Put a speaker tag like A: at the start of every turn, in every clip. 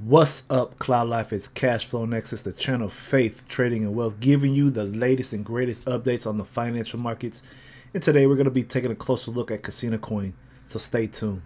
A: What's up, Cloud Life? It's Cashflow Nexus, the channel of faith, trading, and wealth, giving you the latest and greatest updates on the financial markets. And today we're going to be taking a closer look at CasinoCoin, so stay tuned.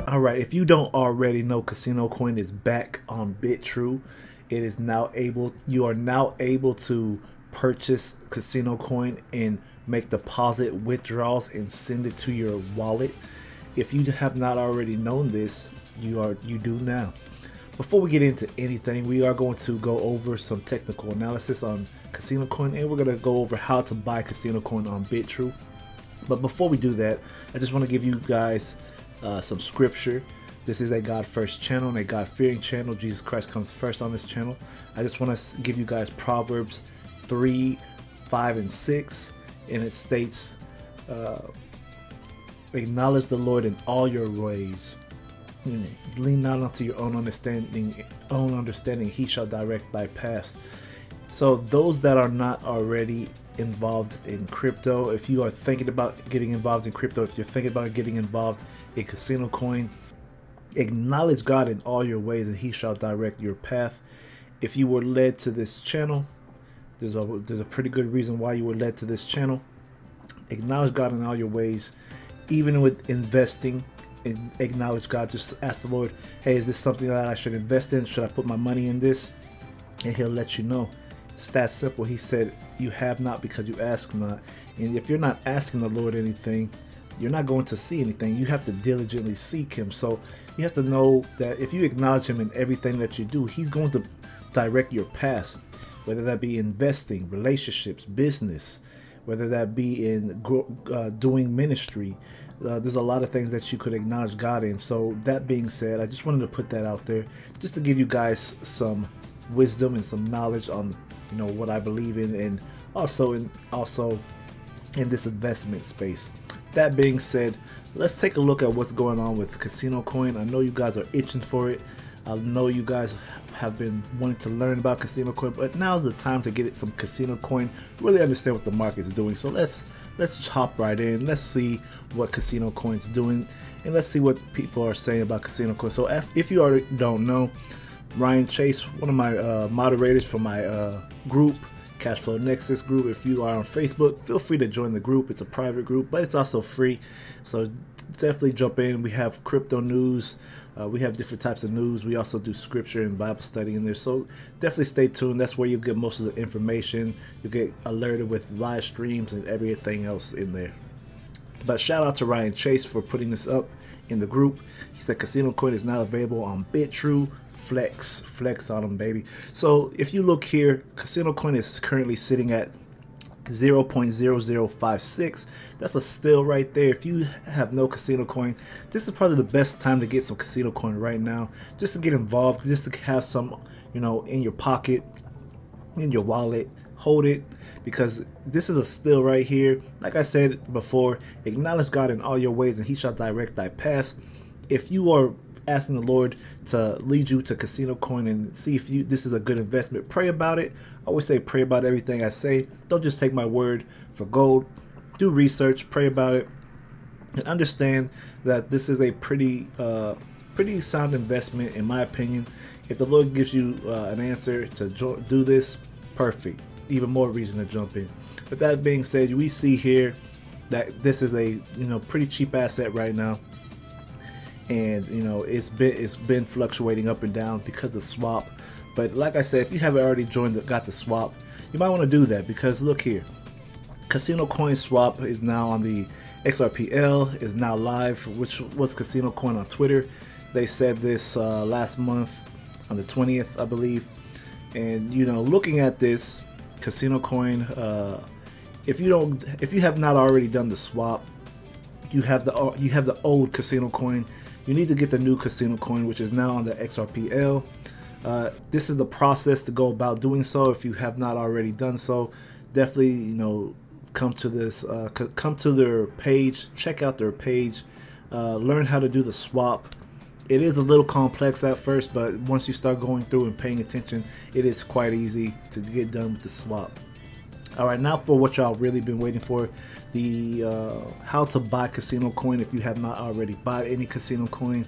A: Alright, if you don't already know, CasinoCoin is back on Bitrue. It is now you are now able to purchase CasinoCoin and make deposit withdrawals and send it to your wallet. If you have not already known this, you do now. Before we get into anything, we are going to go over some technical analysis on CasinoCoin, and we're going to go over how to buy CasinoCoin on Bitrue. But before we do that, I just want to give you guys some scripture. This is a God first channel and a God fearing channel. Jesus Christ comes first on this channel. I just want to give you guys Proverbs 3, 5, and 6, and it states, acknowledge the Lord in all your ways. Lean not unto your own understanding, he shall direct thy paths. So those that are not already involved in crypto, if you are thinking about getting involved in crypto, if you're thinking about getting involved in CasinoCoin, acknowledge God in all your ways and he shall direct your path. If you were led to this channel, there's a pretty good reason why you were led to this channel. Acknowledge God in all your ways. Even with investing, and acknowledge God. Just ask the Lord, hey, is this something that I should invest in? Should I put my money in this? And he'll let you know. It's that simple. He said, you have not because you ask not. And if you're not asking the Lord anything, you're not going to see anything. You have to diligently seek him. So you have to know that if you acknowledge him in everything that you do, he's going to direct your path, whether that be investing, relationships, business, whether that be in doing ministry. There's a lot of things that you could acknowledge God in. So that being said, I just wanted to put that out there just to give you guys some wisdom and some knowledge on what I believe in, and also in this investment space. That being said, let's take a look at what's going on with CasinoCoin. I know you guys are itching for it. I know you guys have been wanting to learn about CasinoCoin, but now's the time to get some CasinoCoin, really understand what the market is doing. So let's hop right in. Let's see what CasinoCoin's doing, and let's see what people are saying about CasinoCoin. So if you already don't know, Ryan Chase, one of my moderators for my group, Cashflow Nexus group. If you are on Facebook, feel free to join the group. It's a private group, but it's also free. So definitely jump in. We have crypto news. We have different types of news. We also do scripture and Bible study in there. So definitely stay tuned. That's where you get most of the information. You get alerted with live streams and everything else in there. But shout out to Ryan Chase for putting this up in the group. He said CasinoCoin is now available on Bitrue. Flex on them, baby. So if you look here, CasinoCoin is currently sitting at 0.0056. That's a steal right there. If you have no CasinoCoin, this is probably the best time to get some CasinoCoin right now, just to get involved, just to have some in your pocket, in your wallet. Hold it, because this is a steal right here. Like I said before, acknowledge God in all your ways and he shall direct thy paths. If you are asking the Lord to lead you to CasinoCoin and see if this is a good investment, pray about it. I always say pray about everything I say. Don't just take my word for gold. Do research, pray about it, and understand that this is a pretty sound investment in my opinion. If the Lord gives you an answer to do this, perfect. Even more reason to jump in. But that being said, we see here that this is a pretty cheap asset right now. And it's been fluctuating up and down because of swap. But like I said, if you haven't already got the swap, you might want to do that, because look here, CasinoCoin swap is now on the XRPL, is now live, which was CasinoCoin on Twitter. They said this last month on the 20th, I believe. And looking at this CasinoCoin, if you have not already done the swap, you have the old CasinoCoin. You need to get the new CasinoCoin, which is now on the XRPL. This is the process to go about doing so. If you have not already done so, definitely come to their page, check out their page. learn how to do the swap. It is a little complex at first, but once you start going through and paying attention, it is quite easy to get done with the swap. Alright, now for what y'all really been waiting for, the how to buy CasinoCoin if you have not already bought any CasinoCoin.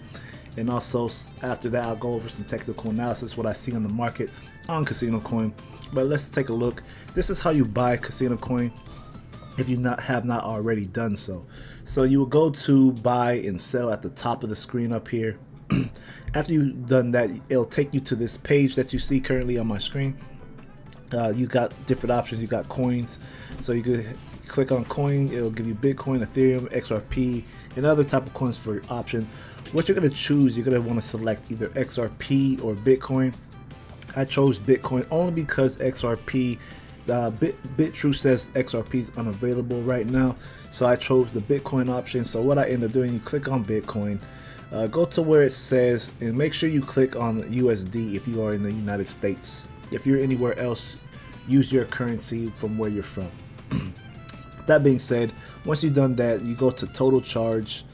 A: And also after that, I'll go over some technical analysis, what I see on the market on CasinoCoin. But let's take a look. This is how you buy CasinoCoin if you have not already done so. So you will go to buy and sell at the top of the screen up here. After you've done that, it'll take you to this page that you see currently on my screen. You got different options. You got coins, so you could click on coin. It'll give you Bitcoin, Ethereum, XRP, and other type of coins for your option. What you're going to choose, you're going to want to select either XRP or Bitcoin. I chose Bitcoin only because XRP, Bitrue says XRP is unavailable right now, so I chose the Bitcoin option. So what I end up doing, you click on Bitcoin, go to where it says, and make sure you click on USD if you are in the United States. If you're anywhere else, use your currency from where you're from. That being said, once you've done that, you go to total charge,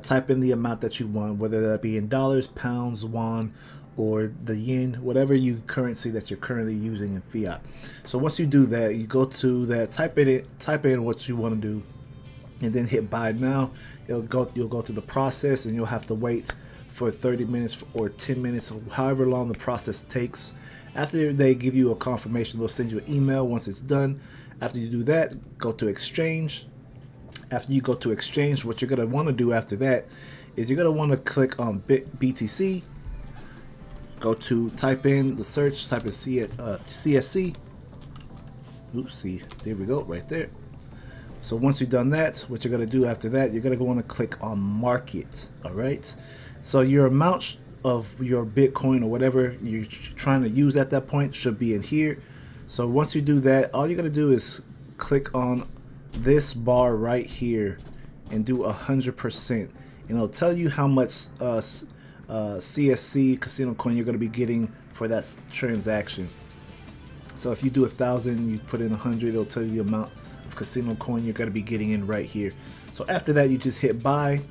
A: type in the amount that you want, whether that be in dollars, pounds, won, or the yen, whatever currency that you're currently using in fiat. So once you do that, you go to that, type in what you want to do, and then hit buy now. You'll go through the process, and you'll have to wait for 30 minutes or 10 minutes, however long the process takes. After they give you a confirmation, they'll send you an email once it's done. After you do that, go to exchange. After you go to exchange, what you're going to want to do after that is you're going to want to click on BTC. Go to type in the search, type in CSC. Oopsie, there we go, right there. So once you've done that, what you're going to do after that, you're going to want to click on market. All right. So your amount of your Bitcoin or whatever you're trying to use at that point should be in here. So once you do that, all you're going to do is click on this bar right here and do 100%, and it'll tell you how much CSC CasinoCoin you're going to be getting for that transaction. So if you do 1,000, you put in 100, it'll tell you the amount of CasinoCoin you're going to be getting in right here. So after that, you just hit buy,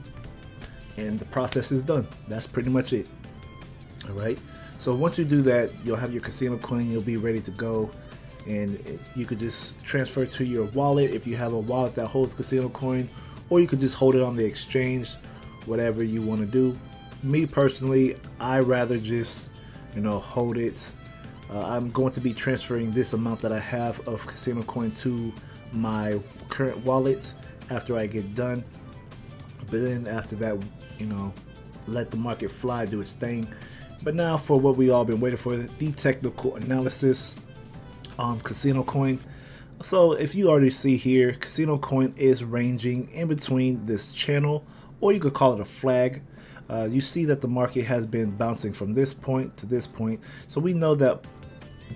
A: and the process is done. That's pretty much it. All right. So once you do that, you'll have your CasinoCoin. You'll be ready to go, and you could just transfer to your wallet if you have a wallet that holds CasinoCoin, or you could just hold it on the exchange, whatever you want to do. Me personally, I rather just, hold it. I'm going to be transferring this amount that I have of CasinoCoin to my current wallet after I get done. But then after that, let the market fly, do its thing. But now for what we all been waiting for, the technical analysis on CasinoCoin. So if you already see here, CasinoCoin is ranging in between this channel, or you could call it a flag. You see that the market has been bouncing from this point to this point. So we know that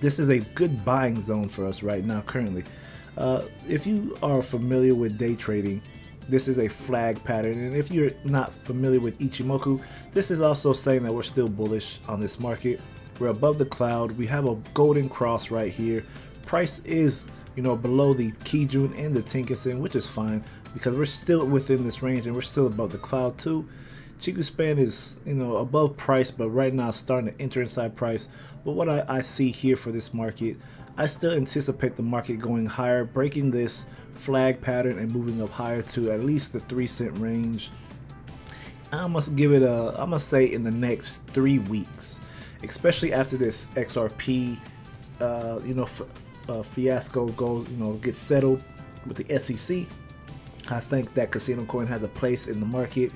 A: this is a good buying zone for us right now currently. If you are familiar with day trading, this is a flag pattern, and if you're not familiar with Ichimoku, this is also saying that we're still bullish on this market. We're above the cloud. We have a golden cross right here. Price is below the Kijun and the Tenkan, which is fine because we're still within this range and we're still above the cloud too. Chiku span is above price, but right now it's starting to enter inside price. But what I see here for this market, I still anticipate the market going higher, breaking this flag pattern and moving up higher to at least the 3-cent range. I must give it I must say in the next 3 weeks, especially after this XRP fiasco gets settled with the SEC. I think that CasinoCoin has a place in the market.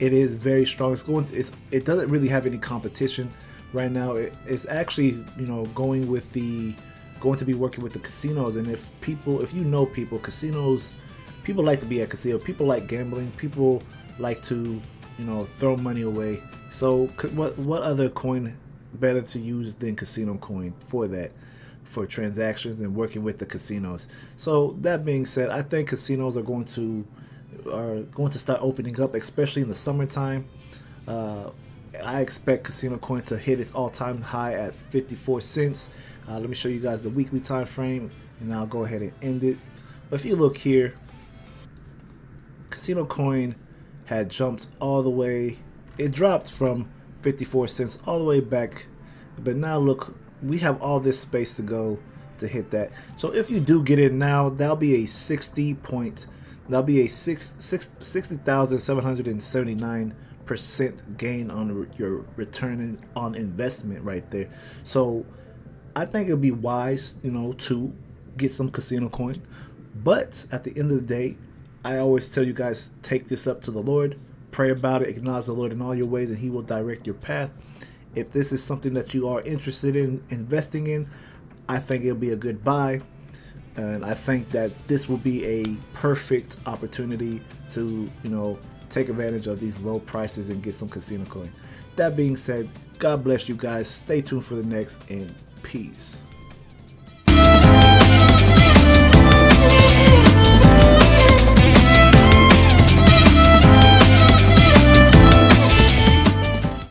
A: It is very strong. It doesn't really have any competition right now. It's actually going to be working with the casinos. And if you know people, casinos, people like to be at casino. People like gambling. People like to throw money away. So what other coin better to use than CasinoCoin for that, for transactions and working with the casinos? So that being said, I think casinos are going to start opening up, especially in the summertime. I expect CasinoCoin to hit its all-time high at 54 cents. Let me show you guys the weekly time frame, and I'll go ahead and end it. But if you look here, CasinoCoin had jumped all the way. It dropped from 54 cents all the way back, but now look, we have all this space to go to hit that. So if you do get in now, that'll be a 60,779% gain on your return on investment right there. So I think it'll be wise, to get some CasinoCoin. But at the end of the day, I always tell you guys, take this up to the Lord, pray about it, acknowledge the Lord in all your ways, and He will direct your path. If this is something that you are interested in investing in, I think it'll be a good buy. And I think that this will be a perfect opportunity to, take advantage of these low prices and get some CasinoCoin. That being said, God bless you guys. Stay tuned for the next, and peace.